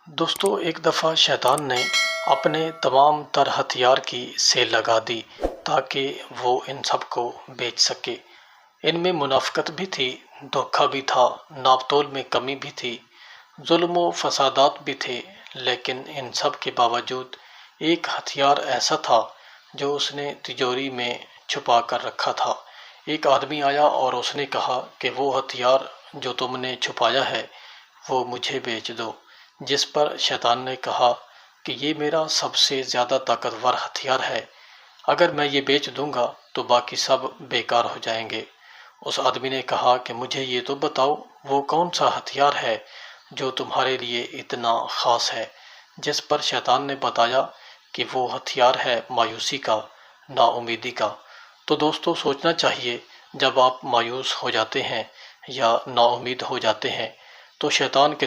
دوستو، ایک دفعہ شیطان نے اپنے تمام تر ہتھیار کی سیل لگا دی تاکہ وہ ان سب کو بیچ سکے۔ ان میں منافقت بھی تھی، دھوکہ بھی تھا، ناپ تول میں کمی بھی تھی، ظلم و فسادات بھی تھے، لیکن ان سب کے باوجود ایک ہتھیار ایسا تھا جو اس نے تجوری میں چھپا کر رکھا تھا۔ ایک آدمی آیا اور اس نے کہا کہ وہ ہتھیار جو تم نے چھپایا ہے وہ مجھے بیچ دو، جس پر شیطان نے کہا کہ یہ میرا سب سے زیادہ طاقتور ہتھیار ہے، اگر میں یہ بیچ دوں گا تو باقی سب بیکار ہو جائیں گے۔ اس آدمی نے کہا کہ مجھے یہ تو بتاؤ وہ کون سا ہتھیار ہے جو تمہارے لیے اتنا خاص ہے، جس پر شیطان نے بتایا کہ وہ ہتھیار ہے مایوسی کا، نا امیدی کا۔ تو دوستو، سوچنا چاہیے جب آپ مایوس ہو جاتے ہیں یا نا امید ہو جاتے ہیں تو شیطان کے